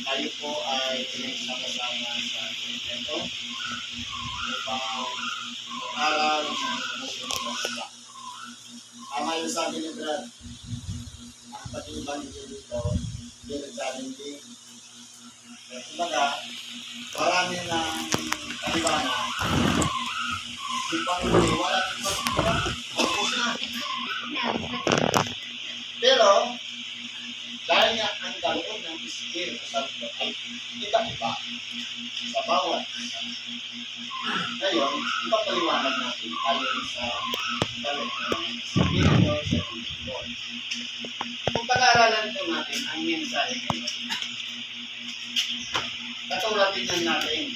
tayo po ay pinagsama-sama sa ito upang mag-aral ng musunod ng iba. Tama yung sabi ni Brad, ang pag-ibang dito, yung nagsalinting. Kumbaga, marami ng kalibana, di pang huli, wala ng pagkakita, focus na. Pero, dahil nga ang galoon ng Espiritu Santo ay iba-iba sa bawat isa. Ngayon, ipapaliwanag natin ayon sa galoon ng Espiritu Santo. Kung pag-aaralan po natin ang mensahe ngayon, katulad din natin,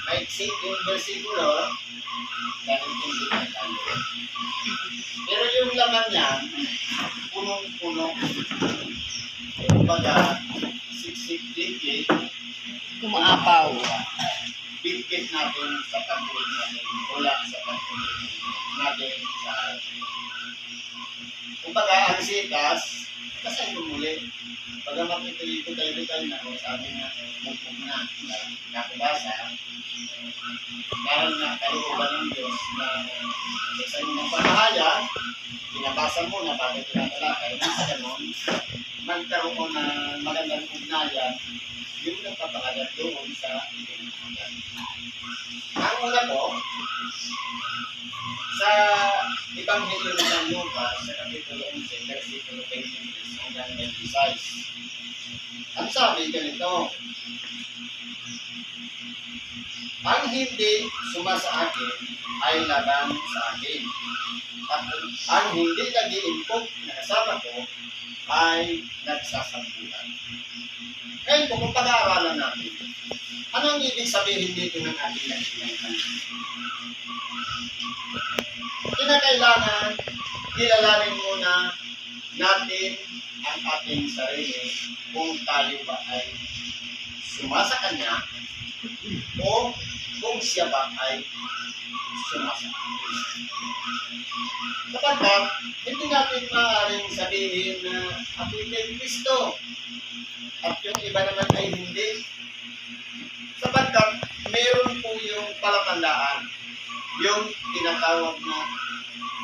may yung versikulo, dahil hindi na tayo. Pero yung laman niya, punong-puno. Kumbaga, siksik-dikit, Kumapaw. bigkit natin sa pagkulit natin, wala sa pagkulit natin sa harap. Kumbaga, ang sitas, kasay kumuli. Pagamat ito tayo na, sabi nga, mupong na, nakabasa, dahil nga kalooban ng Diyos na sa inyong pamahayag, binabasa mo na bago tinatalakay, nasa ganon, magkaroon ng magandang ugnayan, yung nagpapakagat doon sa inyong. Ang una po, sa Ebanghelyo ng San Lucas, sa Kapitulo 11, versikulo 23 hanggang 26. Ang sabi ganito, ang hindi sumasa akin ay laban sa akin. At ang hindi nag-iimpok na kasama ko ay nagsasambulan. Ngayon po, kung pag-aaralan natin, anong ibig sabihin dito ng ating nakikinig? Kinakailangan, kilalanin muna natin ang ating sarili kung tayo ba ay sumasa kanya o kung siya ba ay sumasa. Kapagkat, hindi natin maaaring sabihin na ako'y kay Kristo at yung iba naman ay hindi. Sapagkat, meron po yung palatandaan, yung tinatawag na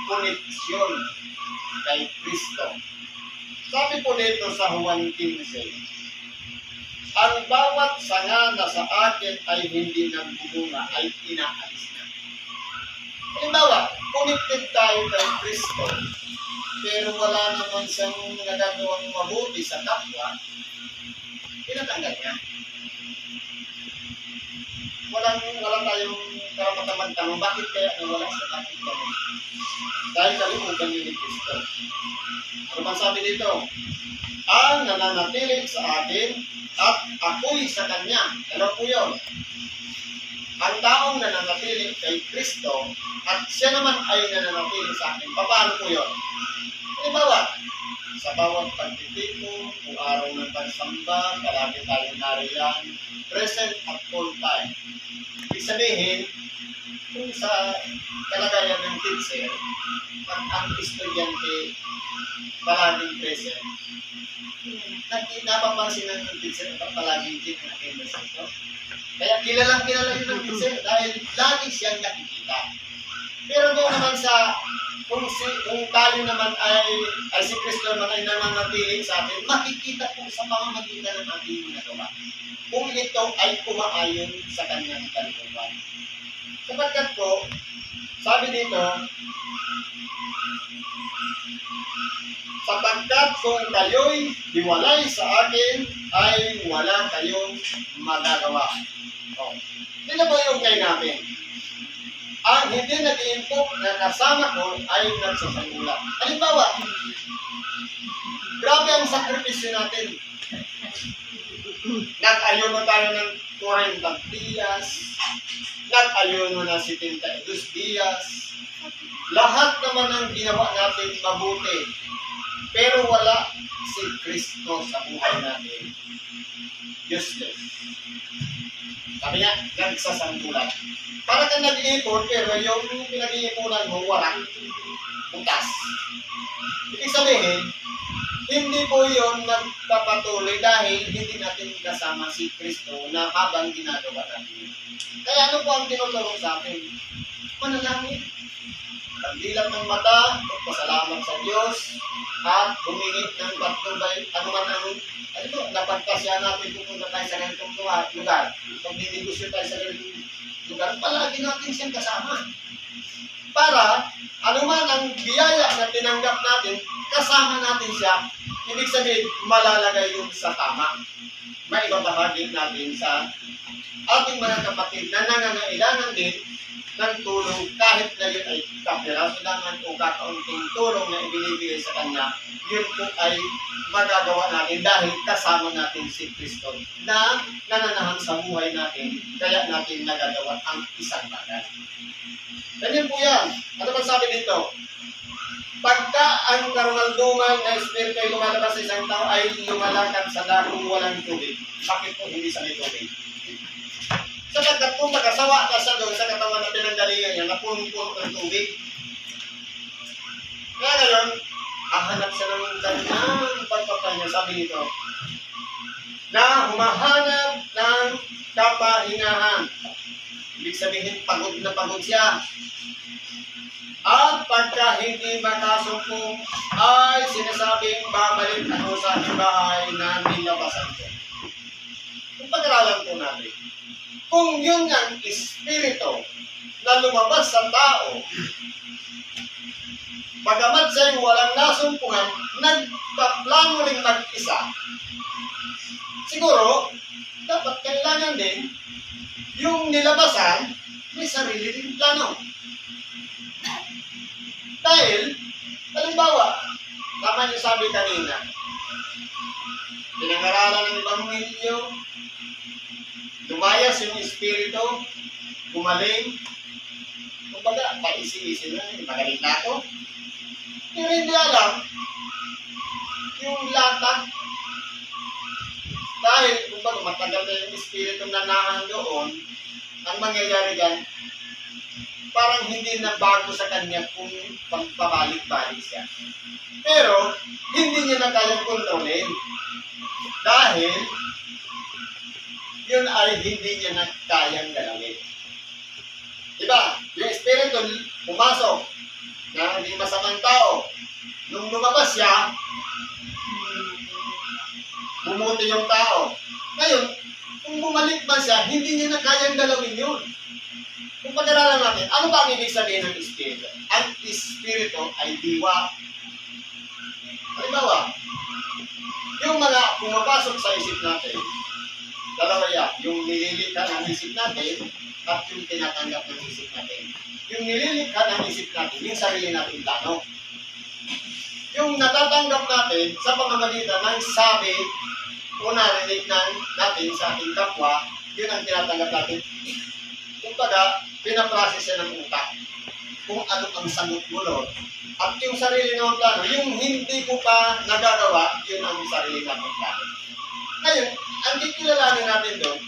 koneksyon kay Kristo. Sabi po dito sa Juan 15, ang bawat sanga na sa akin ay hindi nagbubunga ay inaalis na. Halimbawa, connected tayo kay Kristo, pero wala naman siyang nagagawang mabuti sa kapwa, tinatanggal niya. Walang tayong karapatan magtanong, bakit kaya nawala sa bakit ganun? Dahil kalimutan niyo ni Kristo. Ano bang sabi dito? Ang nananatili sa akin at ako'y sa Kanya. Ano po yun? Ang taong nananatili kay Kristo at siya naman ay nananatili sa akin. Paano po yun? Halimbawa, sa bawat pagtitipon o araw ng pagsamba, palagi tayong nariyan, present at full time. Ibig sabihin, kung sa kalagayan ng teacher, pag ang estudyante palaging present, napapansin ng teacher at palaging attendance ito. Kaya kilalang kilala yun ng teacher dahil lagi siyang nakikita. Pero doon naman sa, kung tayo naman ay si Kristo naman ay nananatili sa atin, makikita po sa pamamagitan ng ating ginagawa. Kung ito ay kumaayon sa kanyang kalooban. Sapagkat po, sabi dito, sapagkat kung kayo'y hiwalay sa akin, ay wala kayong magagawa. O, sino po yung kay natin? Ang hindi nag-iimpok na kasama ko ay nagsasangula. Halimbawa, grabe ang sakripisyo natin. Nag-ayuno tayo ng 40 dias, nag-ayuno na 72 dias. Lahat naman ang ginawa natin mabuti. Pero wala si Kristo sa buhay natin. Useless. Sabi nga, nagsasangkulan. Para kang nag-iipon, pero yung pinag-iipunan mo, wala. butas. Ibig sabihin, hindi po yun nagpapatuloy dahil hindi natin kasama si Kristo na habang ginagawa natin. Kaya ano po ang tinuturo sa atin? Manalangin. Pagdilat ng mata, magpasalamat sa Diyos, at humingi ng patnubay, ano man ang, napagkasya natin pupunta tayo sa ganitong lugar. Pag ninegosyo tayo sa ganitong lugar, palagi natin siyang kasama. Para, ano man ang biyaya na tinanggap natin, kasama natin siya, ibig sabihin, malalagay yun sa tama. Maibabahagi natin sa ating mga kapatid na nangangailangan din ng tulong kahit na yun ay kapiraso langan o kakaunting tulong na ibinibigay sa kanya, yun po ay magagawa natin dahil kasama natin si Kristo na nananahan sa buhay natin, kaya natin nagagawa ang isang bagay. Ganyan po yan. Ano ba sabi dito? Pagka ang karumalduman na espiritu ay lumalabas sa isang tao ay lumalakad sa dakong walang tubig. Bakit po hindi sa may tubig? Sapagkat kung magkasawa ka sa doon sa katawan na pinanggalingan niya, napunong-puno ng tubig. Kaya ngayon, hahanap siya ng kanyang pagpapahinga. Sabi nito, na humahanap ng kapahingahan. Ibig sabihin, pagod na pagod siya. At pagka hindi makasumpong, ay sinasabing babalik ako sa bahay na nilabasan ko. Kung pag-aralan po natin, kung yun ang espiritu na lumabas sa tao, bagamat sa'yo walang nasumpungan, nagpaplano rin mag-isa, siguro, dapat kailangan din yung nilabasan may sarili rin plano. Dahil, halimbawa, tama yung sabi kanina, pinangaralan ng Ebanghelyo, lumayas yung espiritu, gumaling, kumbaga, paisi-isi na, magaling na ako. Pero hindi alam, yung lata, dahil, kumbaga, matagal na yung espiritu na nahan doon, ang mangyayari dyan, parang hindi na bago sa kanya kung pabalik-balik siya. Pero, hindi niya na kayang kontrolin. Dahil, yun ay hindi niya na kayang galawin. Diba? Yung espiritu pumasok na hindi masamang tao. Nung lumabas siya, bumuti yung tao. Ngayon, kung bumalik ba siya, hindi niya na kayang galawin yun. Kung pag-aralan natin, ano ba ang ibig sabihin ng espiritu? Ang espiritu ay diwa. Halimbawa, yung mga pumapasok sa isip natin, dalawa yan, yung nililikha ng isip natin at yung tinatanggap ng isip natin. Yung nililikha ng isip natin, yung sarili natin plano. Yung natatanggap natin sa pamamagitan ng sabi o narinig natin sa ating kapwa, yun ang tinatanggap natin. Kumbaga, pinaprocess siya ng utak kung ano ang sagot mo, Lord. At yung sarili ng plano, yung hindi mo pa nagagawa, yun ang sarili ng plano. Ngayon, ang kikilalanin natin doon,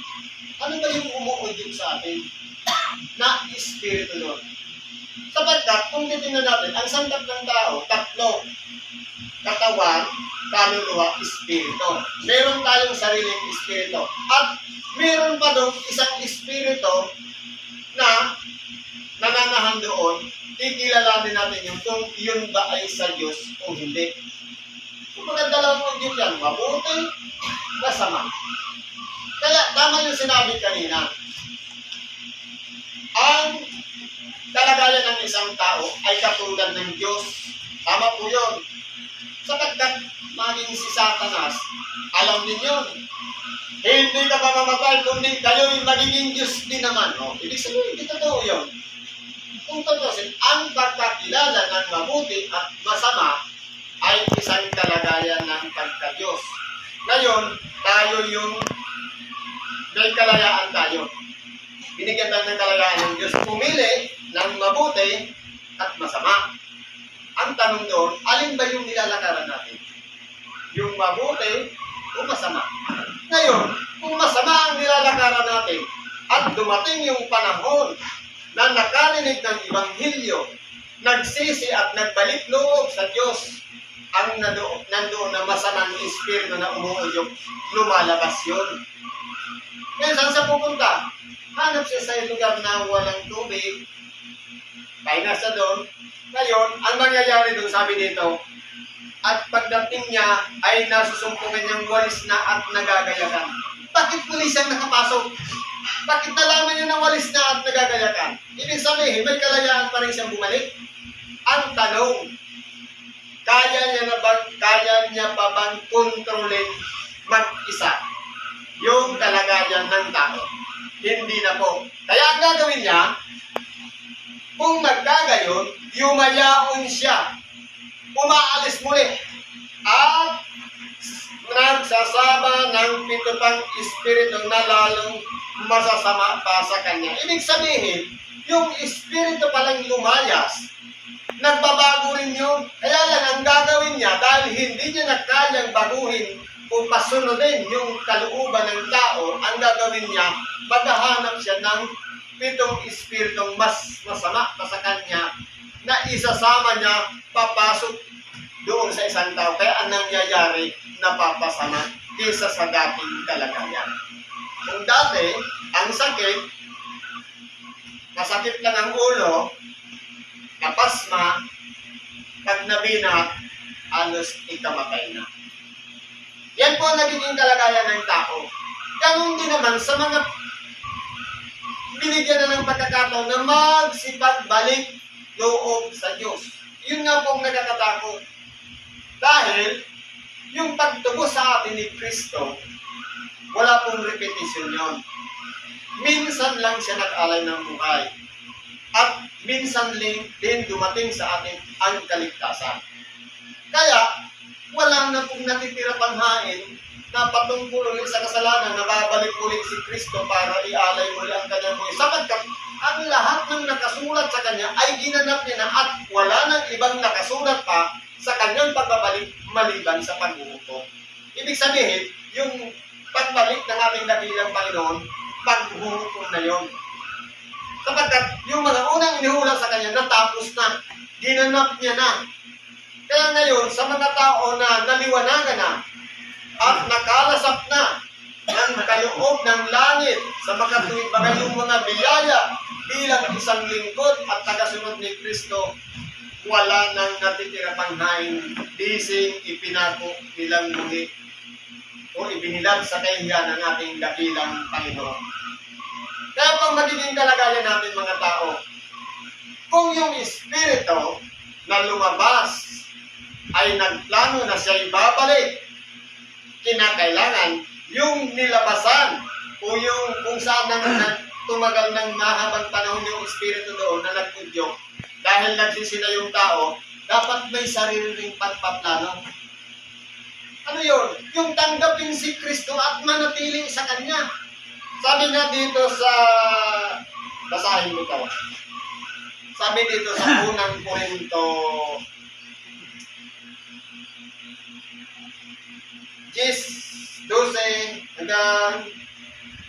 ano ba yung umuudyok sa atin na espiritu doon? Sapagkat, kung titingnan natin, ang sangkap ng tao, tatlo. Katawan, kaluluwa, espiritu. Meron tayong sariling espiritu. At meron pa doon isang espiritu na nananahan doon, kikilalanin natin yung kung yun ba ay sa Diyos o hindi. Kung magandalawang udyok yan, mabuti, masama. Kaya, tama yung sinabi kanina. Ang kalagayan ng isang tao ay katulad ng Diyos. Tama po yun. Sapagkat maging si Satanas, alam din yun. Hindi ka mamamatay, kundi kayo'y magiging Diyos din naman. O, ibig sabihin, hindi totoo yun. Kung totoo, ang pagkakilala ng mabuti at masama ay isang kalagayan ng pagka-Diyos. Ngayon, tayo yung may kalayaan tayo. Binigyan tayo ng kalayaan ng Diyos. Pumili ng mabuti at masama. Ang tanong doon, alin ba yung nilalakaran natin? Yung mabuti o masama? Ngayon, kung masama ang nilalakaran natin at dumating yung panahon na nakarinig ng Ebanghelyo nagsisi at nagbalik loob sa Diyos, ang nandoon na masamang espiritu na umuudyok, lumalabas yun. Ngayon, saan siya pupunta? Hanap siya sa lugar na walang tubig. Pahinga siya doon. Ngayon, ang mangyayari doon, sabi dito, at pagdating niya ay nasusumpungan niyang walis na at nagagayakan. Bakit muli siyang nakapasok? Bakit nalaman niya na walis na at nagagayakan? Ibig sabihin, may kalayaan pa rin siyang bumalik. Ang tanong, kaya niya pa bang kontrolin mag-isa yung kalagayan ng tao? Hindi na po. Kaya ang gagawin niya, kung magkagayon, yumayaon siya. Umaalis muli. At nagsasama ng 7 pang espiritu na lalong masasama pa sa kanya. Ibig sabihin, yung espiritu palang lumayas, nagbabago rin yun. Kaya lang ang gagawin niya, dahil hindi niya na kayang baguhin o pasunodin yung kalooban ng tao, ang gagawin niya, maghahanap siya ng 7 espiritong mas masama pa sa kanya na isasama niya papasok doon sa isang tao. Kaya ang nangyayari, napapasama kaysa sa dating kalagayan. Kung dati, ang sakit, masakit lang ang ulo, napasma, pag nabinat, halos ikamatay na. Yan po ang nagiging kalagayan ng tao. Ganun din naman sa mga binigyan na ng pagkakataon na magsipagbalik loob sa Diyos. Yun nga pong nakakatakot. Dahil, yung pagtubo sa atin ni Kristo, wala pong repetition yun. Minsan lang siya nag-alay ng buhay. At minsan din dumating sa atin ang kaligtasan. Kaya, wala na pong natitira panghain na patungkol ulit sa kasalanan na babalik ulit si Kristo para ialay muli ang kanyang buhay. Sapagkat ang lahat ng nakasulat sa kanya ay ginanap niya na at wala nang ibang nakasulat pa sa kanyang pagbabalik maliban sa paghuhukom. Ibig sabihin, yung pagbalik ng ating dakilang Panginoon, paghuhukom na yon. Sapagkat yung mga unang inihula sa kanya, natapos na, ginanap niya na. Kaya ngayon, sa mga tao na naliwanagan na at nakalasap na ng kaloob ng langit sa makatuwid bagay yung mga biyaya bilang isang lingkod at tagasunod ni Kristo, wala nang natitira panghain, bising ipinako nilang muli o ibinilad sa kahihiyan ng ating dakilang Panginoon. Kaya pang magiging kalagayan natin mga tao, kung yung espiritu na lumabas ay nagplano na siya ibabalik, kinakailangan yung nilabasan o yung kung saan na tumagal ng mahabang panahon yung espiritu doon na nagpudyok, dahil nagsisina yung tao, dapat may sariling pagpaplano. Ano yun? Yung tanggapin si Kristo at manatili sa Kanya. Sabi nga dito sa, basahin mo ito. Sabi dito sa unang Korinto 10:12 hanggang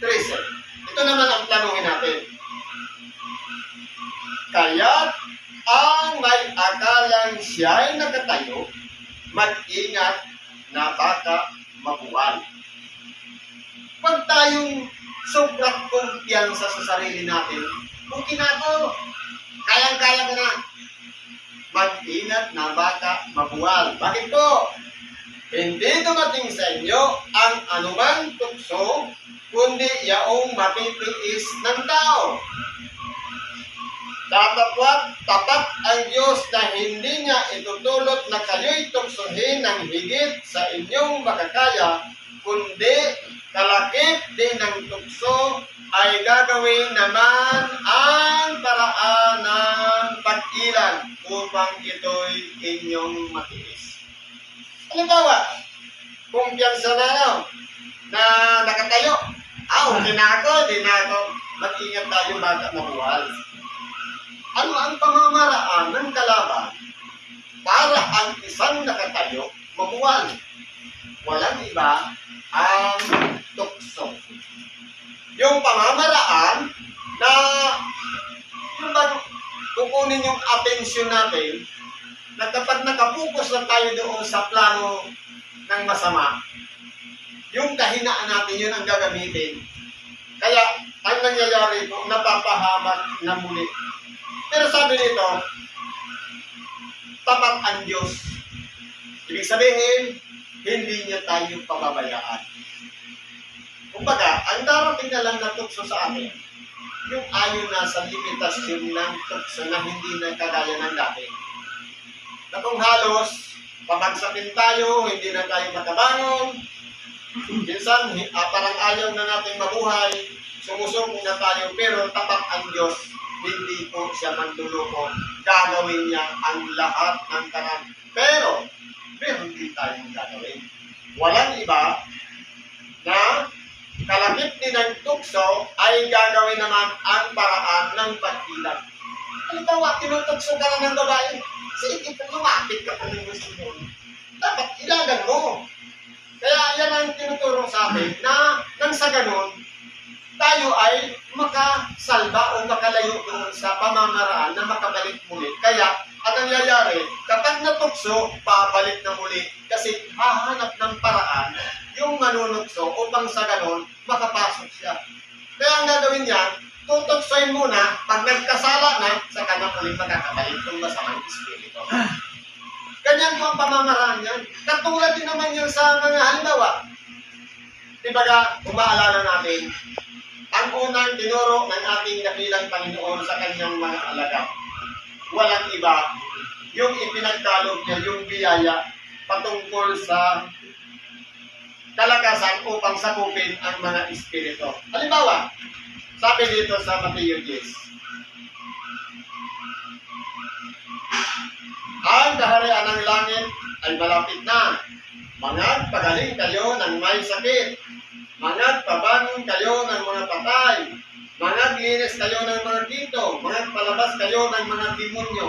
13. Ito naman ang planuhin natin. Kaya ang may akalang siya'y nakatayo, mag-ingat na baka mabuwal. Huwag tayong sobrang kumpiyansa sa sarili natin. Okay na ako. Kayang-kaya ko na. Mag-ingat na baka mabuwal. Bakit po? Hindi dumating sa inyo ang anumang tukso, kundi yaong matitiis ng tao. Tapat ang Diyos na hindi niya itutulot na kayo'y tuksohin ng higit sa inyong makakaya, kundi kalakip din ng tukso ay gagawin naman ang paraan ng pag-ilan upang ito'y inyong matiis. Halimbawa, kumpiyansa na nakatayo. Okay na ako, di na ako. Mag-ingat tayo baka mabuwal. Ano ang pamamaraan ng kalaban para ang isang nakatayo mabuwal? Walang iba ang tukso. Yung pamamaraan na yung kukunin kunin yung atensyon natin na kapag nakapokus na tayo doon sa plano ng masama, yung kahinaan natin, yun ang gagamitin. Kaya, ang nangyayari po, napapahamak na muli. Pero sabi nito, tapat ang Diyos. Ibig sabihin, hindi niya tayo pababayaan. Kumbaga, ang darating na lang na tukso sa atin, yung ayon na sa limitasyon ng tukso na hindi na kagaya ng dati. Na kung halos, pabagsakin tayo, hindi na tayo makabangon, minsan, parang ayaw na natin mabuhay, sumusubok na tayo, pero tapat ang Diyos, hindi po siya manduloko. Gagawin niya ang lahat ng kanan. Pero, meron din tayong gagawin. Walang iba na kalakip din ng tukso ay gagawin naman ang paraan ng pagkilat. Halimbawa, tinutukso ka na ng babae, sige, lumapit ka pa ng gusto mo. Dapat ilagan mo. Kaya yan ang tinuturo sa atin na nang sa ganun, tayo ay makasalba o makalayo doon sa pamamaraan na makabalik muli. Kaya, ang nangyayari, kapag natukso, pabalik na muli. Kasi hahanap ng paraan yung manunukso upang sa ganun, makapasok siya. Kaya ang gagawin niya, tutuksoin muna, pag nagkasala na, saka na muli makakabalik ng masamang espiritu. Ganyan po ang pamamaraan yan. Katulad din naman yun sa mga halimbawa. Dibaga, umaalala natin, ang unang tinuro ng ating dakilang Panginoon sa kanyang mga alagad. Walang iba, yung ipinagkaloob niya, yung biyaya, patungkol sa kalakasan upang sakupin ang mga espiritu. Halimbawa, sabi dito sa Mateo 10, ang kaharian ng langit ay malapit na. Pagaling kayo ng may sakit. Pabang kayo ng mga patay. Linis kayo ng mga kito. Palabas kayo ng mga demonyo.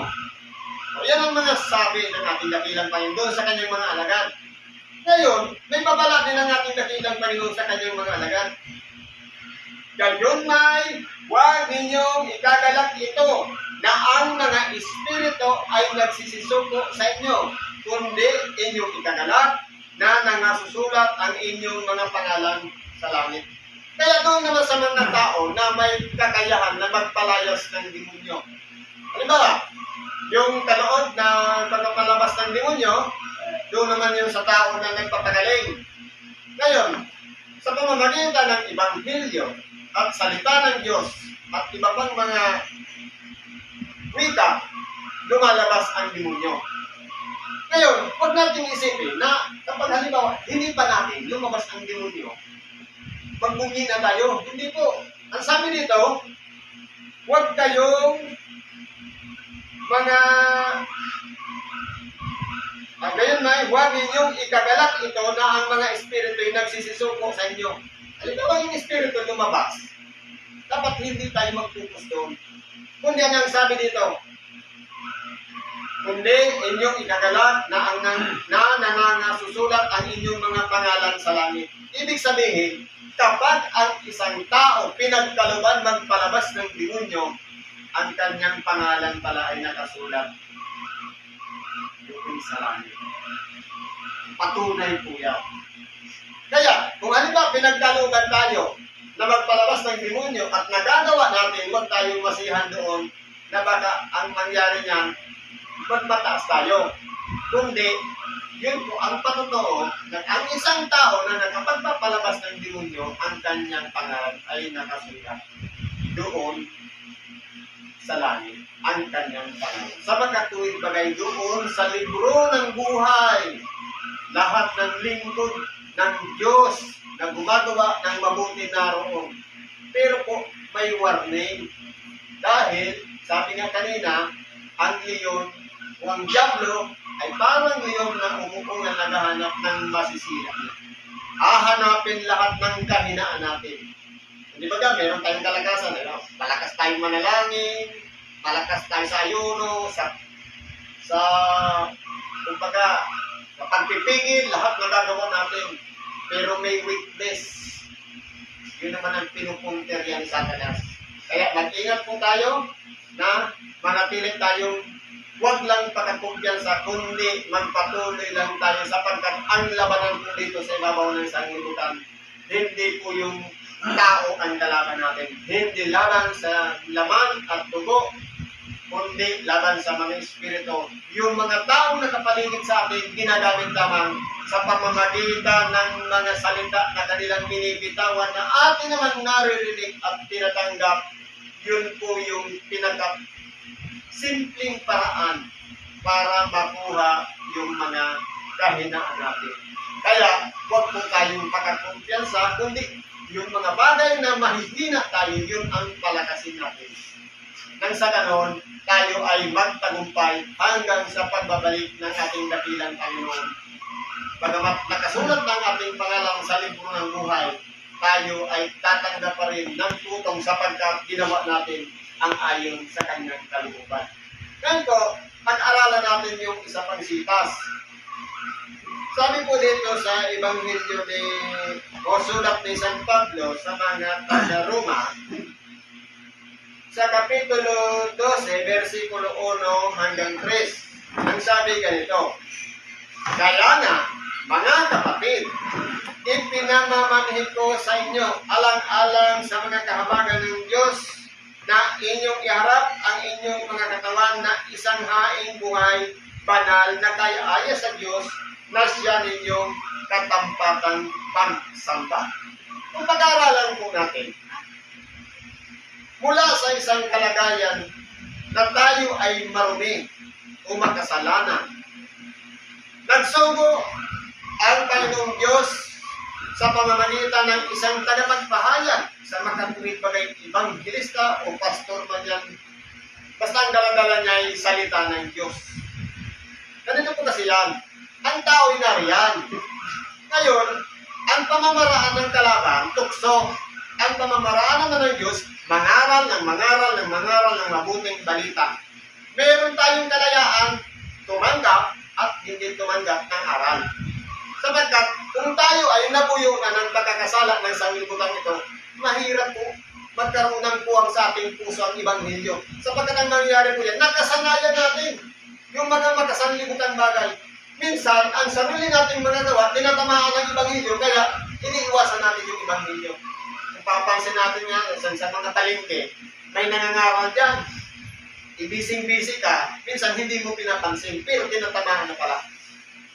O, yan ang mga sabi ng ating dakilang Panginoon sa kanyang mga alagad. Ngayon, may babala din ang ating dakilang Panginoon sa kanyang mga alagad. Gayon may, huwag ninyong ikagalak ito na ang mga espiritu ay nagsisisuko sa inyo, kundi inyong ikagalak na nangasusulat ang inyong mga pangalan sa langit. Kaya doon naman sa mga tao na may kakayahan na magpalayas ng demonyo. Halimbawa, yung kalood na pagpapalabas ng demonyo, doon naman yung sa tao na nagpapagaling. Ngayon, sa pamamagitan ng Ebanghelyo at salita ng Diyos at iba pang mga wika, lumalabas ang demonyo. Ngayon, huwag natin isipin na kapag halimbawa, hindi pa natin lumabas ang demonyo, magbunyi na tayo. Hindi po. Ang sabi dito, huwag kayong mga gayon na, huwag ninyong ikagalak ito na ang mga espiritu ay nagsisisuko sa inyo. Halimbawa yung espiritu lumabas, dapat hindi tayo mag-focus doon. Kundi ang sabi dito, kundi inyong ikagalak na nanangasusulat ang inyong mga pangalan sa langit. Ibig sabihin, kapag ang isang tao pinagkaluban magpalabas ng demonyo, ang kanyang pangalan pala ay nakasulat doon sa langit. Patunay po yan. Kaya, kung halimbawa pinagkaluban tayo na magpalabas ng demonyo at nagagawa natin, huwag tayong masihan doon na baka ang mangyari niyan, magmataas tayo. Kundi, yun po ang patotoo na ang isang tao na nakapagpapalabas ng demonyo, ang kanyang pangalan ay nakasulat doon sa langit. Ang kanyang pangalan. Sa magkatuwid bagay doon sa libro ng buhay, lahat ng lingkod ng Diyos na gumagawa ng mabuti naroon. Pero po, may warning. Dahil, sabi nga kanina, ang leon o ang diablo ay parang leon na umupo na naghahanap ng masisira niya. Hahanapin lahat ng kahinaan natin. Di ba ga, meron tayong kalakasan. Malakas tayong manalangin, malakas tayo sa ayuno, sa kumbaga, pagpipigil, lahat nagagawa natin. Pero may weakness. Yun naman ang pinupunter yan sa Satanas. Kaya mag-ingat po tayo na manatili tayong huwag lang pagkakumpiyansa, kundi magpatuloy lang tayo sapagkat ang labanan po dito sa ibabaw ng sanglibutan, hindi po yung tao ang kalaban natin. Hindi laban sa laman at dugo, kundi laban sa mga espiritu. Yung mga taong nakapaligid sa atin, ginagamit lamang sa pamamagitan ng mga salita na kanilang binibitawan na atin naman naririnig at tinatanggap. Yun po yung simpleng paraan para makuha yung mga kahinaan natin. Kaya, huwag po tayong pagkakumpiyansa, kundi yung mga bagay na mahihina tayo, yun ang palakasin natin. Nang sa ganon, tayo ay magtagumpay hanggang sa pagbabalik ng ating dakilang Panginoon. Bagamat nakasulat ng ating pangalan sa libro ng buhay, tayo ay tatanggap pa rin ng tutong sapagkat ginawa natin ang ayon sa kanyang kalooban. Ganito, pag-aralan natin yung isa pang sitas. Sabi po dito sa Ebanghelyo o sulat ni San Pablo sa mga taga-Roma, sa Kapitulo 12, versikulo 1 hanggang 3, ang sabi ganito, "Kaya nga, mga kapatid, ipinamamanhid ko sa inyo alang-alang sa mga kahabagan ng Diyos na inyong iharap ang inyong mga katawan na isang haing buhay, banal na kaya-aya sa Diyos na siya ninyong katampatang pagsamba." Kung pag-aaralan po natin, mula sa isang kalagayan na tayo ay marumi o makasalanan, nagsugo ang Panginoong Diyos sa pamamagitan ng isang tagapagpahayag sa makatuwid bagay evangelista o pastor man yan. Basta ang dala-dala niya ay salita ng Diyos. Ganito po kasi yan. Ang tao ay nariyan. Ngayon, ang pamamaraan ng kalaban, tukso. Ang pamamaraan naman ng Diyos, mangaral ng mabuting balita. Meron tayong kalayaan tumanggap at hindi tumanggap ng aral. Sapagkat kung tayo ay nabuyo na ng pagkakasala ng sanglibutan ito, mahirap po magkaroon ng puwang sa ating puso ang Ebanghelyo. Sapagkat ang nangyayari po yan, nakasanayan natin yung mga makasanlibutan bagay. Minsan, ang sarili nating mga gawa, tinatamaan ng Ebanghelyo, kaya iniiwasan natin yung Ebanghelyo. Kung papansin natin nga, sa mga talingke, may nangangaral dyan. Ibising-bisi ka, minsan hindi mo pinapansin, pero tinatamaan na pala.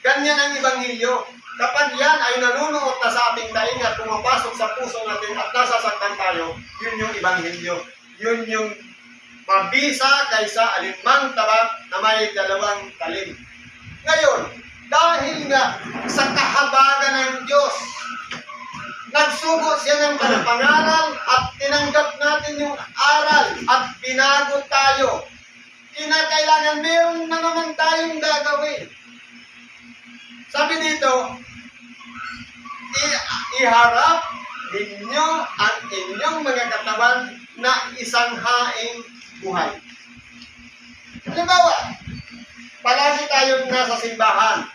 Ganyan ang Ebanghelyo. Kapag yan ay nanunuot na sa ating daing at pumapasok sa puso natin at nasasaktan tayo, yun yung Ebanghelyo. Yun yung mabisa kaysa alinmang tabak na may dalawang talim. Ngayon, dahil nga sa kahabagan ng Diyos, nagsugo siya ng pangaral at tinanggap natin yung aral at binago tayo. Kinakailangan meron na naman tayong gagawin. Sabi dito, iharap ninyo ang inyong mga katawan na isang haing buhay. Halimbawa, palagi tayong nasa simbahan.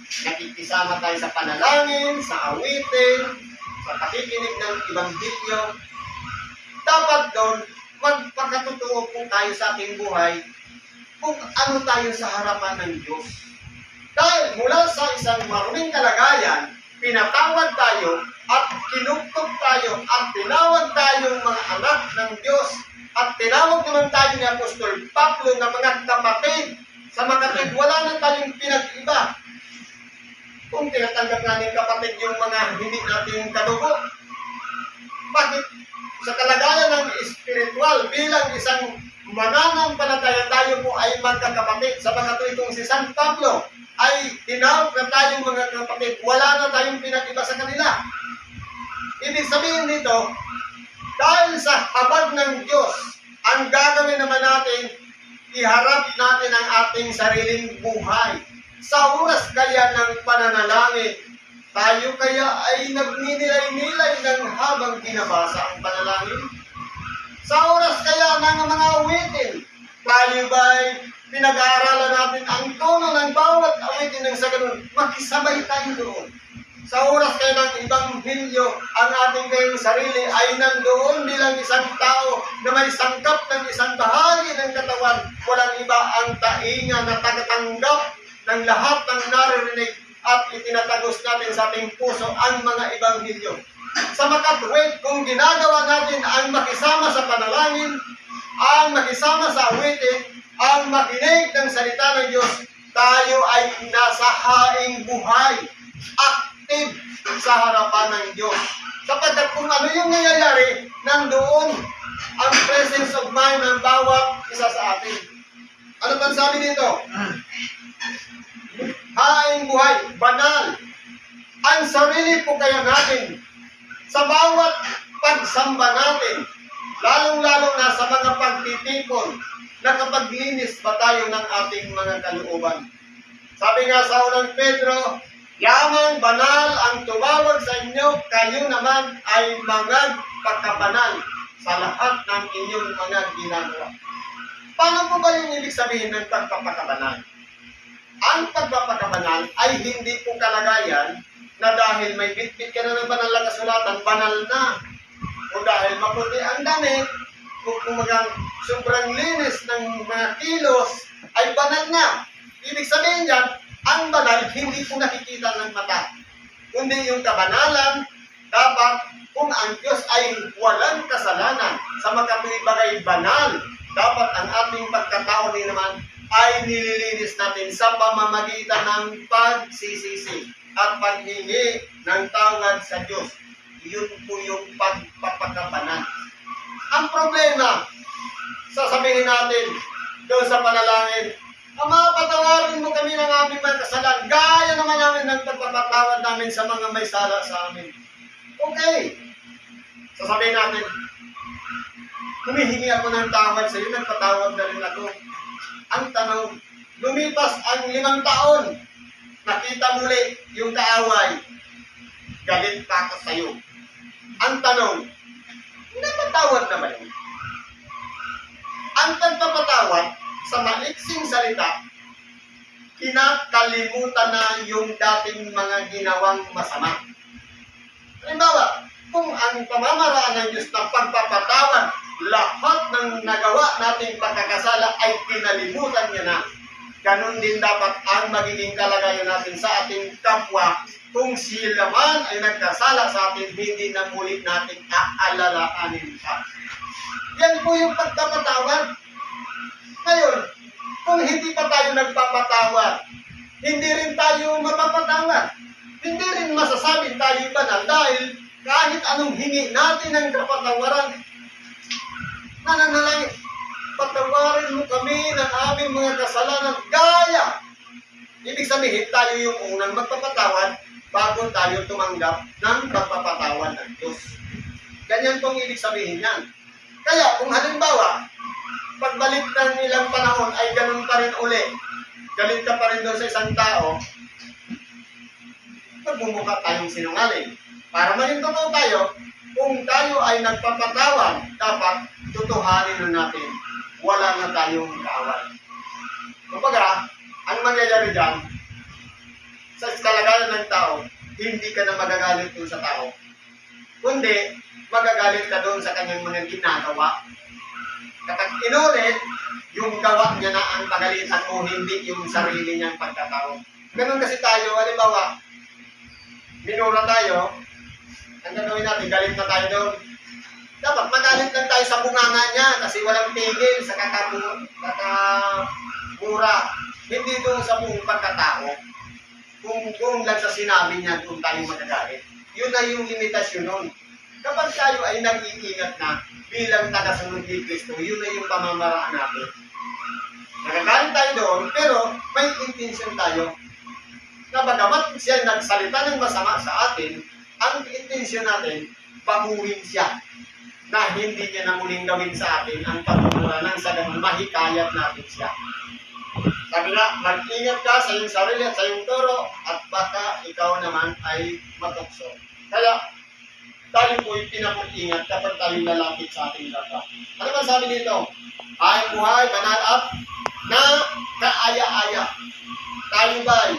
Nakikisama tayo sa panalangin, sa awitin, sa pakikinig ng Ebanghelyo. Dapat doon, magpakatotoo po tayo sa ating buhay kung ano tayo sa harapan ng Diyos. Dahil mula sa isang maruming kalagayan, pinatawad tayo at kinugtog tayo at tinawag tayong mga anak ng Diyos at tinawag naman tayo ni Apostol Pablo na mga kapatid. Sa mga kapatid, wala na tayong pinag-iba. Kung tinatanggap natin kapatid yung mga hindi natin kadugo, bakit sa kalagayan ng espiritual bilang isang mananampalataya tayo po ay magkakapatid? Sa mga tuwitong si San Pablo ay tinawag na tayong mga kapatid, wala na tayong pinag-iba sa kanila. Ibig sabihin nito, dahil sa habag ng Diyos, ang gagawin naman natin, iharap natin ang ating sariling buhay. Sa oras kaya ng pananalangin, tayo kaya ay nagninilay-nilay ng habang binabasa ang panalangin? Sa oras kaya ng mga awitin, tayo ba'y pinag-aaralan natin ang tono ng bawat awitin ng sa ganun? Makisabay tayo doon. sa oras kayo ng Ebanghelyo, ang ating kayong sarili ay nandoon bilang isang tao na may sangkap ng isang bahagi ng katawan. Walang iba ang tainga na tagatanggap ng lahat ng naririnig at itinatagos natin sa ating puso ang mga Ebanghelyo. Sa makatwid, kung ginagawa natin ang makisama sa panalangin, ang makisama sa awitin, ang makinig ng salita ng Diyos, tayo ay nasa haing buhay, active sa harapan ng Diyos. Sapagkat kung ano yung nangyayari, nandoon ang presence of mind ng bawat isa sa atin. Ano bang sabi dito? Haing buhay, banal. Ang sarili po kaya natin sa bawat pagsamba natin, lalong-lalo na sa mga pagtitipon, nakapaglinis ba tayo ng ating mga kalooban? Sabi nga sa unang Pedro, yaman banal ang tumawag sa inyo, kayo naman ay mga pagkabanal sa lahat ng inyong mga ginagawa. Paano po ba yung ibig sabihin ng pagpapakabanal? Ang pagpapakabanal ay hindi po kalagayan na dahil may bitbit ka na ng banal na kasulatan, banal na. O dahil maputi ang damit, kung kumagang sobrang linis ng mga kilos, ay banal na. Ibig sabihin yan, ang banal hindi po nakikita ng mata. Kundi yung kabanalan, dapat kung ang Diyos ay walang kasalanan, sa makatuwid bagay banal, dapat ang ating pagkatao din naman ay nililinis natin sa pamamagitan ng pagsisisi at paghingi ng tawad sa Diyos. Yun po yung pagpapakabanal. Ang problema, sasabihin natin doon sa panalangin, Ama, patawarin mo kami ng aming mga kasalanan. Gaya naman namin ng pagpapatawad namin sa mga may sala sa amin. Okay. Sasabihin natin, humihingi ako ng tawad sa iyo, nagpatawad na rin ako. Ang tanong, lumipas ang 5 taon, nakita muli yung kaaway, galit pa ako sa iyo. Ang tanong, napatawad na ba yun? Ang pagpapatawad, sa maiksing salita, kinakalimutan na yung dating mga ginawang masama. Halimbawa, kung ang pamamaraan ng Diyos na pagpapatawad, lahat ng nagawa nating pagkakasala ay kinalimutan niya na. Ganon din dapat ang magiging kalagayan natin sa ating kapwa. Kung sila man ay nagkasala sa atin, hindi na muli natin aalalahanin siya. Yan po yung pagpapatawad. Ngayon, kung hindi pa tayo nagpapatawad, hindi rin tayo mapapatawad. Hindi rin masasabing tayo banal dahil kahit anong hingi natin ng kapatawaran, nananalangin, patawarin mo kami ng aming mga kasalanan gaya. Ibig sabihin, tayo yung unang magpapatawad bago tayo tumanggap ng pagpapatawad ng Diyos. Ganyan pong ibig sabihin yan. Kaya kung halimbawa, pagbalik ng ilang panahon ay ganun pa rin uli, galit ka pa rin doon sa isang tao, magbumuka tayong sinungaling. Para maging totoo tayo, kung tayo ay nagpapatawad, dapat tutuhanin na natin, wala na tayong kaaway. Kumbaga, ang mangyayari dyan, sa kalagayan ng tao, hindi ka na magagalit doon sa tao. Kundi, magagalit ka doon sa kanyang mga ginagawa. Kapag inulit, yung gawa niya na ang pagalitan mo, hindi yung sarili niyang pagkatao. Ganun kasi tayo, halimbawa, minura tayo, ang gagawin natin, galit na tayo doon. Dapat magalit lang tayo sa bunganga niya kasi walang tigil sa kakamura. Hindi doon sa buong pagkatao. Kung doon lang sa sinabi niya, doon tayo magagalit. Yun na yung limitasyon nun. Kapag tayo ay nag-iingat na bilang tagasunod ni Kristo, yun na yung pamamaraan natin. Nagagalit tayo doon, pero may intensyon tayo na bagamat siya nagsalita ng masama sa atin, ang intensyon natin, baguhin siya na hindi niya na muling gawin sa atin ang pagmumura ng sa ganun mahikayat natin siya. Sabi nga, mag-ingat ka sa iyong sarili at sa iyong turo at baka ikaw naman ay matukso. Kaya, tayo po'y pinapag-ingat kapag tayo lalapit sa ating kapwa. Ano ba sabi dito? Ay buhay, banal at na kaaya-aya. Tayo ba'y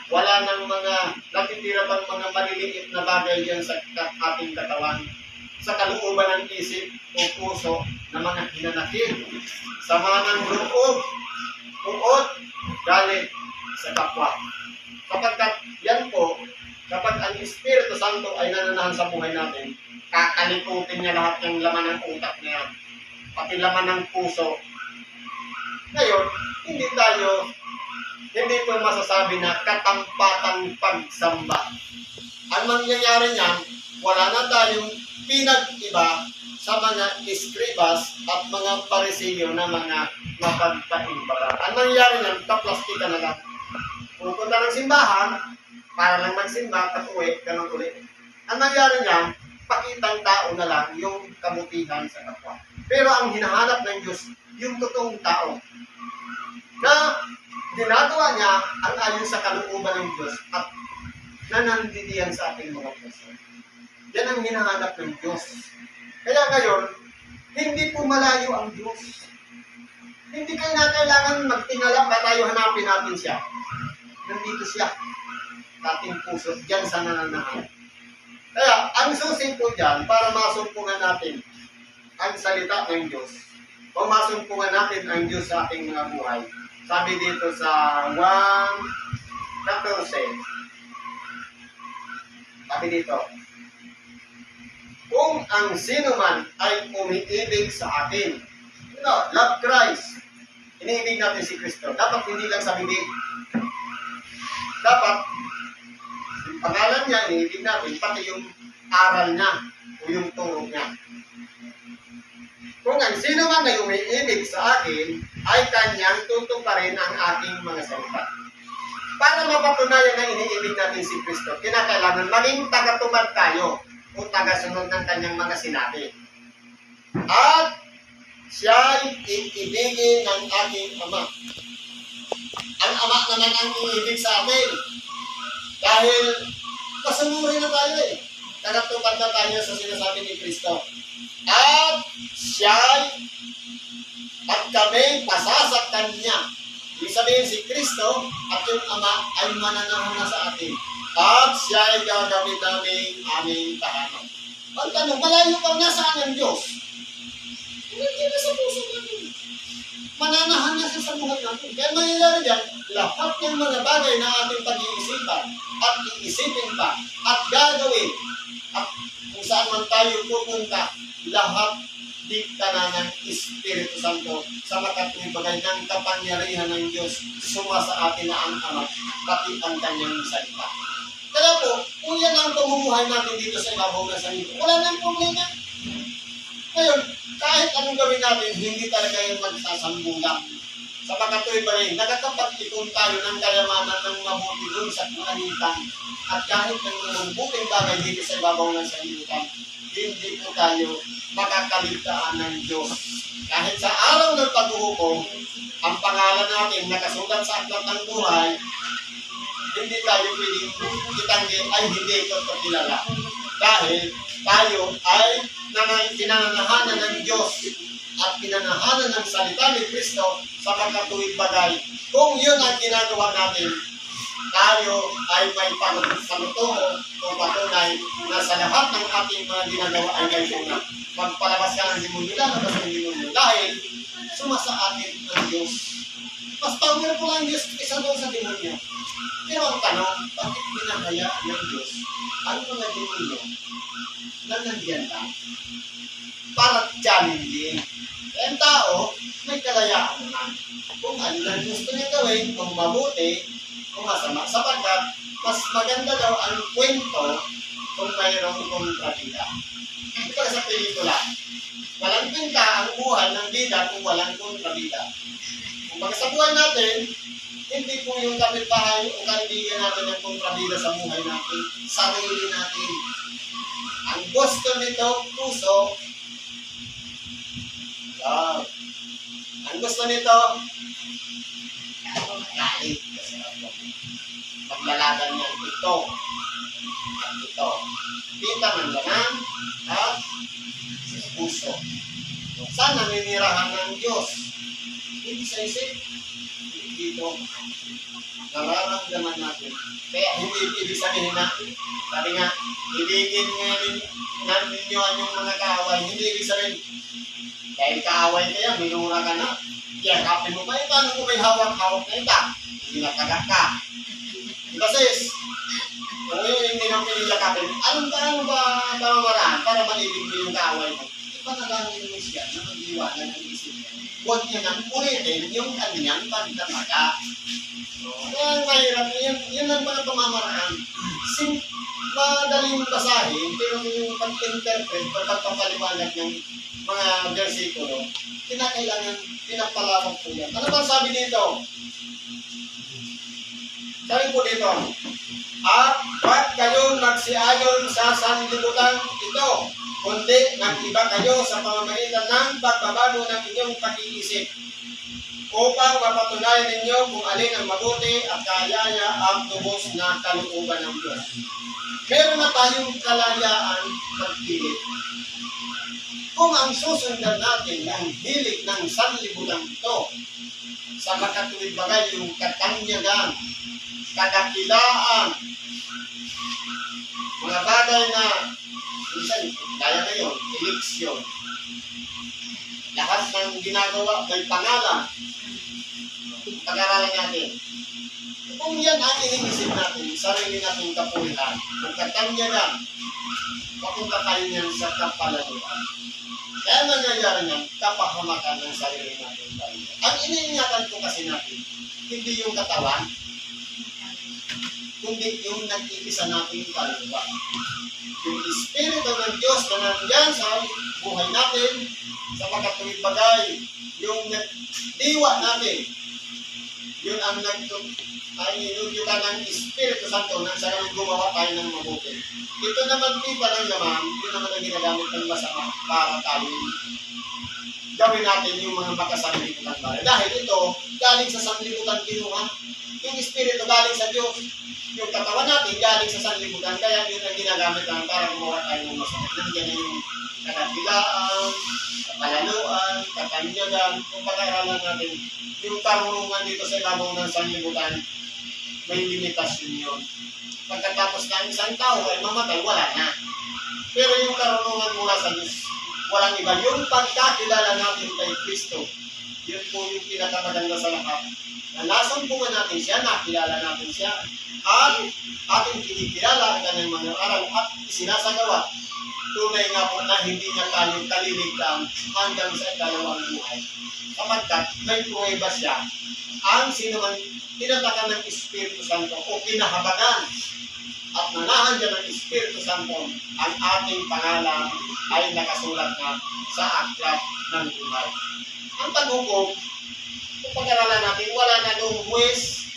wala nang mga natitira pang mga maliliit na bagay diyan sa ating katawan, sa kalooban ng isip o puso na mga hinanakit, sama ng loob, uot, galit sa kapwa. Kapag yan po, kapag ang Espiritu Santo ay nananahan sa buhay natin, kakaliputin niya lahat ng laman ng utak niya, pati laman ng puso. Ngayon, hindi po masasabi na katampatang pagsamba. Ang mangyayari niyan, wala na tayong pinag-iba sa mga eskribas at mga parisiyo na mga mapagpaimbara. Ang nangyayari niyan, kaplastika na lang. Pupunta ng simbahan, para lang magsimba, pag-uwi, ganun ulit. Ang nangyayari niyan, pakitang tao na lang yung kabutihan sa kapwa. Pero ang hinahanap ng Diyos, yung totoong tao, na ginagawa niya ang ayon sa kalooban ng Diyos at nanandidiyan sa ating mga puso. Yan ang hinahanap ng Diyos. Kaya ngayon, hindi po malayo ang Diyos. Hindi kayo na kailangan magtingala pa tayo hanapin natin siya. Nandito siya. Ating puso, dyan sa nananahan. Kaya, ang susi po dyan, para masumpungan natin ang salita ng Diyos, o masumpungan natin ang Diyos sa ating mga buhay. Sabi dito sa 1:14, sabi dito, kung ang sino man ay umiibig sa akin, love Christ, iniibig natin si Kristo. Dapat hindi lang sa bibig. Dapat, yung pangalan niya, iniibig natin, pati yung aral niya, o yung turo niya. Kung ang sino man ay umiibig sa akin, ay kanyang tutuparin ang aking mga salita. Para mapatunayan na iniibig natin si Kristo, kinakailangan maging tagatupad tayo o tagasunod ng kanyang mga sinabi. At siya'y iibigin ng aking Ama. Ang Ama naman ang iibig sa atin. Dahil kasunurin na tayo eh. Tagatupad na tayo sa sinasabi ni Kristo. At kami pasasaktan niya. Ibig sabihin si Kristo at yung Ama ay mananahan na sa atin. At siya ay gagawin namin aming tahanan. Ang tanong, malayo pang nasaan ang Diyos? Hindi na sa puso natin. Mananahan na siya sa buhay natin. Kaya mangyayari dyan, lahat ng mga bagay na ating pag-iisipan at iisipin pa at gagawin at kung saan man tayo pupunta, lahat dikta na ng Espiritu Santo sa makatibagay ng kapangyarihan ng Diyos suma sa atin na ang Ama, pati ang kanyang salita. Kaya po, kung yan ang pamumuhay natin dito sa ibabaw ng salita, wala nang problema. Ngayon, kahit anong gawin natin, hindi talaga yung magsasambungan. Sa makatibagay, nakakapag-ipon tayo ng kayamanan ng mabuti doon sa kalangitan at kahit ng mabuting bagay dito sa ibabaw ng salita, hindi po tayo makakaligtaan ng Diyos. Kahit sa araw ng paghuhukom, ang pangalan natin nakasulat sa aklat ng buhay, hindi tayo pwedeng itanggi ay hindi ito kilala. Dahil tayo ay pinananahanan ng Diyos at pinananahanan ng salita ni Kristo sa pagkatuwid bagay. Kung yun ang ginagawa natin, tayo ay may panutungo o patunay na sa lahat ng ating mga ginagawa ay ganito na. Magpalabas ka ng demonyo, lalabas ng demonyo. Dahil sumasa atin ang Diyos. Mas power po lang Diyos isa doon sa demonyo. Pero ang tanong, bakit pinahayaan ng Diyos ang mga demonyo na nandiyan lang? Para challenging. Ang tao, may kalayaan naman. Kung ano lang gusto niya gawin, kung mabuti, kung masama, sapagkat mas maganda daw ang kwento kung mayroong kontrabida. Ito pala sa pelikula. Walang pinta ang buhay ng bida kung walang kontrabida. Kung baga sa buhay natin, hindi po yung kapitbahay o kaibigan natin ang kontrabida sa buhay natin, sarili natin. Ang gusto nito, puso, love. Ang gusto nito, kahit maglalaban niya ito at ito. Kita ng laman at puso. Saan naninirahan ng Diyos? Hindi sa isip, hindi dito, nararamdaman natin. Kaya hindi ibig sabihin na, sabi nga, ibigin nga ninyo ang yung mga kaaway. Hindi ibig sabihin, dahil kaaway kaya, minura ka na. Yakapin mo pa, paano mo may hawak-hawak na ita? Hindi nakagak ka. Diba sis? Kung yun yung hindi naman pinilakapin, ano ba pamamaraan para maibig mo yung kaaway mo? Ipanalangin mo siya na mag-iwanan ang isip niya. Huwag niya nang ulitin yung kanyang pagdamaga. Kaya mahirap, yun ang mga pamamaraan. Madaling basahin, pero yung pag-interpret, pagpapaliwanag ng mga versikulo, kinakailangan, pinapalawak po yan. Ano bang sabi dito? Sabi po dito, at ba't kayo nagsiayon sa sanlibutan ito, kundi nag-iba kayo sa pamamagitan ng pagbabago ng inyong pag-iisip, upang mapatunayan ninyo kung alin ang mabuti at kayaya ang tubos na kalooban ng Diyos. Meron na tayong kalayaan magpili. Kung ang susundan natin ang hilig ng sanlibutan ito, sa makatuwid bagay yung katanyagan, kadakilaan, mga bagay na minsan, kaya ngayon, eleksyon. Lahat ng ginagawa may pangalan. Pag-aralan natin. Kung yan ang iniisip natin, sarili natin kapulihan, ang katanyagan, papunta tayo niyan sa kapalaluan. Kaya nangyayari niyan, kapahamakan ng sarili natin. Ang iniingatan ko kasi natin, hindi yung katawan, kundi yung nag-iisa natin kaluluwa. Yung Espiritu ng Diyos na nandiyan sa buhay natin, sa makatuwid bagay, yung diwa natin, yun ang ay inudyukan ng Espiritu Santo nang sa naman gumawa tayo ng mabuti. Ito naman pipa ng laman, yun naman ang ginagamit ng masama para tayo gawin natin yung mga makasanglibutan tayo. Dahil ito, galing sa sanglibutan kinuha. Yung Espiritu galing sa Diyos. Yung katawan natin galing sa sanlibutan, kaya yun ang ginagamit lang para gumawa tayo ng masama. Nandiyan na yung kadakilaan, kapalaluan, katanyagan, kung pag-aaralan natin, yung karunungan dito sa ibabaw ng sanlibutan, may limitasyon yun. Pagkatapos ng isang tao ay mamatay, wala na. Pero yung karunungan mula sa Diyos, walang iba. Yung pagkakilala natin kay Kristo, yun po yung pinakamaganda sa lahat. Na nasumpungan natin siya, nakilala natin siya, at ating kinikilala ang kanyang mga aral at isinasagawa. Tunay nga po na hindi niya tayo kaliligtaan hanggang sa ikalawang buhay. Kapagkat may pruweba siya, ang sinuman tinatakan ng Espiritu Santo o kinahabagan at nanahan dyan ng Espiritu Santo, ang ating pangalan ay nakasulat na sa aklat ng buhay. Ang pag-hukom, kung pag-aralan natin, wala na doong huwes,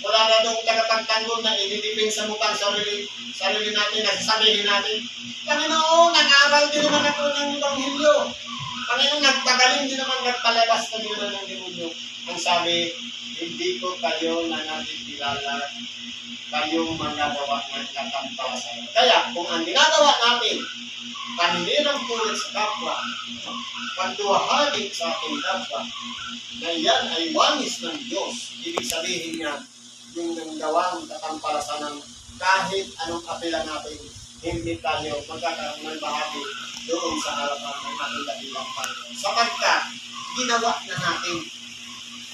wala na doong tagapagtanggol na ididipinsa mo pa ang sarili natin, nasasabihin natin, Panginoon, nag-aral din naman ako ng Ebanghelyo. Panginoon, nagpagaling din naman, nagpalabas na din naman ng demonyo. Ang sabi, hindi ko kayo na nakikilala, kayong managawa ng katampasan. Kaya, kung ang ginagawa natin, paninirang pulit sa kapwa, panduwahagin sa ating kapwa, na yan ay wanis ng Diyos, ibig sabihin niya, yung nanggawang katampalasan ng kahit anong kapila natin, hindi tayo magkakaroon ng bahagi doon sa harapan ng ating dakilang Panginoon. Sapagkat, ginawa na natin.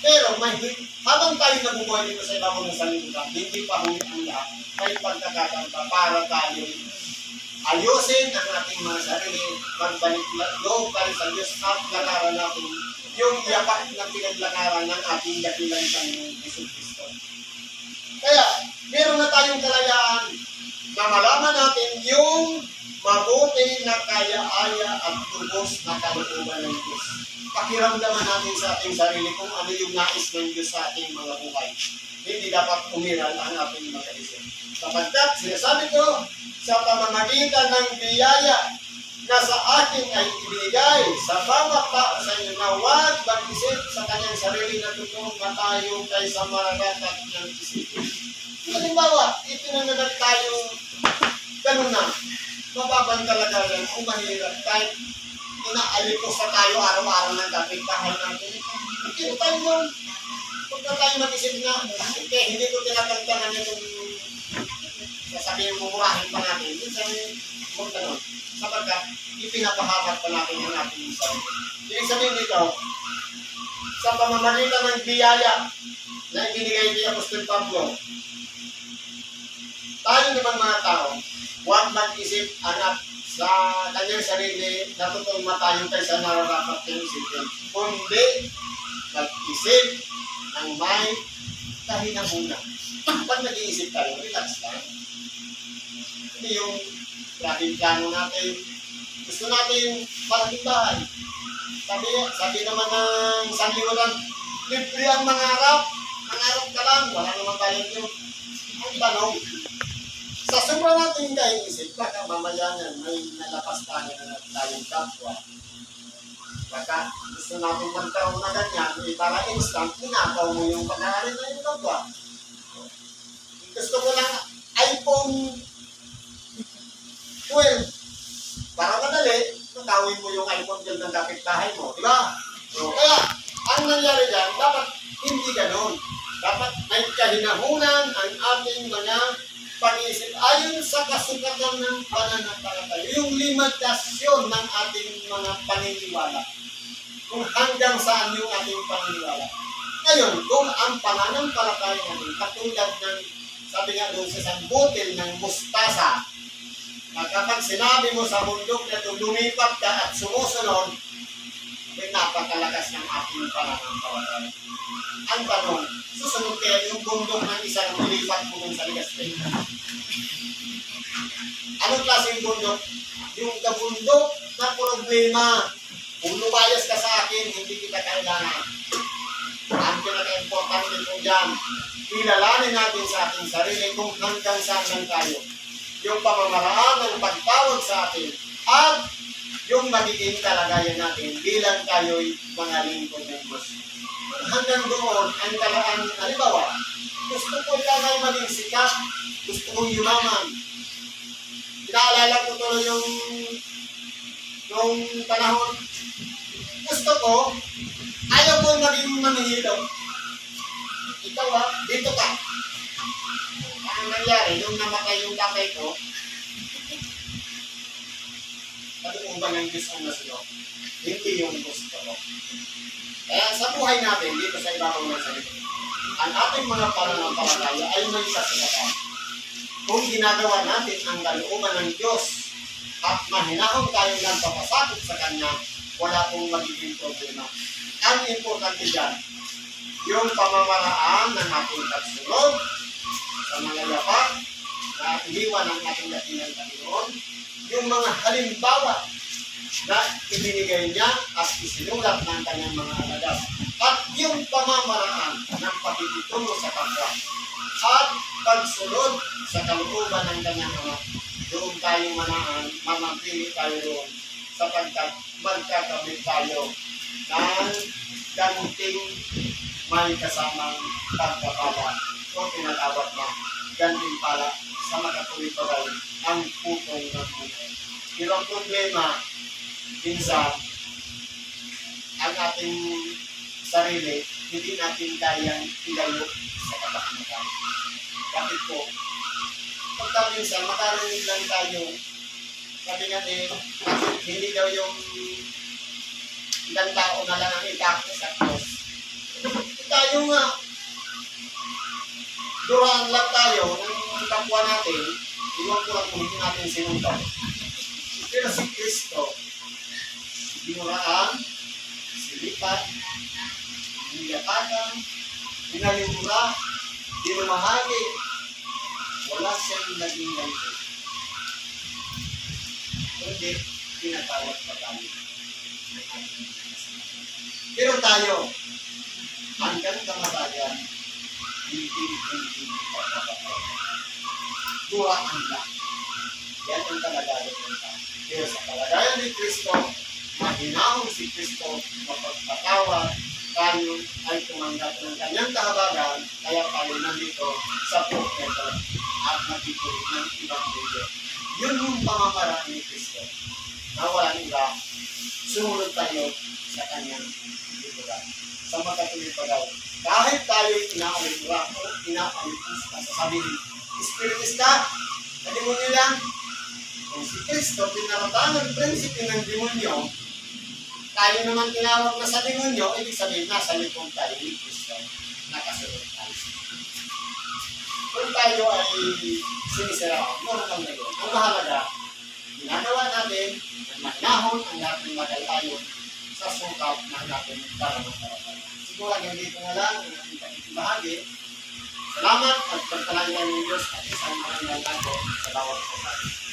Pero habang tayo nabubuhay dito sa ibabaw ng sanlibutan, hindi pa huli ang lahat. May pagkakataon pa para tayo ayusin ang ating mga sarili, magbalik loob tayo sa Diyos at lakaran natin yung yapak na pinaglakaran ng ating dakilang Panginoon Jesus Cristo. Kaya, meron na tayong kalayaan na malaman natin yung mabuti na kaya-aya at tubos na kalooban ng Diyos. Pakiramdaman natin sa ating sarili kung ano yung nais ng Diyos sa ating mga buhay. Hindi dapat umiral ang ating mga isip. Sapagkat, sinasabi ko, sa pamamagitan ng biyaya na sa akin ay ibinigay sa bawat tao sa inyo na huwag mag-isip sa kanyang sarili na totoo na tayo kaysa maragatat ng isipin. Halimbawa, itinanagat tayo ganun na. Mababang talaga yan kung mahirap kahit inaalikos na tayo araw-araw ng kapit bahay natin. Hindi tayo doon. Kung na tayo mag-isip na, hindi ko tinatagtanan itong sasabihin mo, murahin pa natin. Minsan, huwag ganun. Sapagkat, ipinapahabat pa natin ang ating sarili. Ibig sabihin dito, sa pamamagitan ng biyaya na ibinigay ni Apostol Pablo, tayo naman mga tao, huwag mag-isip anak sa kanyang sarili na totoong matayo tayo sa nararapat ng isipin. Kundi, mag-isip ng may kahinahunan. Pag nag-iisip tayo, relax lang. Hindi yung laging plano natin. Gusto natin malaking bahay. Sabi naman ng sanliwanan, libre ang mangarap. Mangarap ka lang, wala naman bayad yun. Ang tanong, sa sobra natin dahil isip, baka mamaya na may nalapas tayo na tayong kapwa. Baka gusto natin magkaroon na ganyan, para instant, pinakaw mo yung pag-aaral na yung kapwa. Gusto ko lang iPhone 12. Para madali, matawin mo yung iPhone 12 ng kapitbahay mo. Di ba? So, kaya, ang nangyari dyan, dapat hindi ganon. Dapat may kahinahunan ang ating mga pag-iisip ayon sa kasukatan ng pananampalataya. Yung limitasyon ng ating mga paniniwala. Kung hanggang saan yung ating paniniwala. Ngayon, kung ang pananampalataya natin, katulad ng, sabi nga doon sa isang butil ng mustasa, na kapag sinabi mo sa bundok na ito, lumipat ka at sumusunod, ay napakalakas ng ating pananampalataya. Ang tanong, susunod kaya yung bundok ng isang lumipat mo dun sa Ligaspe? Anong klaseng bundok? Yung kabundok na problema. Kung lumayas ka sa akin, hindi kita kailangan. Ang pinaka-importante po dyan, kilalanin natin sa ating sarili kung hanggang saan lang tayo. Yung pamamaraan ng pagtawag sa atin at yung magiging kalagayan natin bilang tayo'y mga lingkod ng Diyos. Hanggang doon, ang talaan, halimbawa, gusto ko lang ay maging sikat, gusto kong yumaman. Inaalala ko tuloy yung panahon, gusto ko, ayaw ko maging manghihilo. Ikaw dito ka. Ang nangyari, yung namatay yung tatay ko, patutuban ng Diyos ang nasulo. Hindi yung gusto ko. Kaya sa buhay natin, dito sa ibabaw ng sarili, ang ating mga pananampalataya ay may kasagatan. Kung ginagawa natin ang kalooban ng Diyos at mahinahon tayo ng papasakot sa Kanya, wala pong magiging problema. Ang importante dyan, yung pamamaraan ng ating pagsunod sa mga yapak na iniwan ng ating datinang Panginoon, yung mga halimbawa na ibinigay niya at isinulat ng kanyang mga alagad. At yung pamamaraan ng pakikitungo sa kapwa at pagsunod sa kalooban ng kanyang mga, doon tayo manatili tayo doon sapagkat magkakamit tayo ng ganting may kasamang pagkapala o tinatawag na ganting pala sa makatuloy-tuloy ang putong ng buhay. Pero ang problema, minsan, ang ating sarili, hindi natin kayang ilayo sa kapakinakan. Bakit po? Pagka minsan, makarinig lang tayo, sabi nga hindi daw yung ilang tao na lang ang itako sa cross. Tayo nga, duraan lang tayo ng kapwa natin, iwan ko lang kung hindi natin sinunod. Pero si Kristo, dinuraan, silipat, niyatakan, inalimura, dinumahagi, wala siyang naging ganito. Kundi, pinatawag pa tayo. Pero tayo, hanggang kamatayan, hindi pagkakataon. Duraan lang. Yan ang kalagayan ng tao. Pero sa kalagayan ni Kristo, mahinahon si Kristo, mapagpatawad, tayo ay tumanggap ng kanyang kahabagan, kaya tayo nandito sa propeta at nagtutulog ng ibang mundo. Yun yung pamamaraan ni Kristo. Na walang iba, sumunod tayo sa kanyang likuran. Sa magkatuloy pa daw. Kahit tayo'y inaalimura o inaalimura, sasabihin, Espiritista, na demonyo yan. Kung si Kristo, pinaratangan prinsipyo ng demonyo, tayo naman tinawag na sa demonyo, ibig sabihin, nasa likod tayo ni Kristo, nakasunod tayo. Kung tayo ay sinisira, meron kang ngayon. Ang mahalaga, ginagawa natin, mahinahon ang lahat ng magalayon sa sukap ng natin para magkarapan. Siguro hanggang dito na lang ang ating pakikibahagi. Salamat at pagpalayan ng Diyos at isang maraming lago sa bawat kapatid.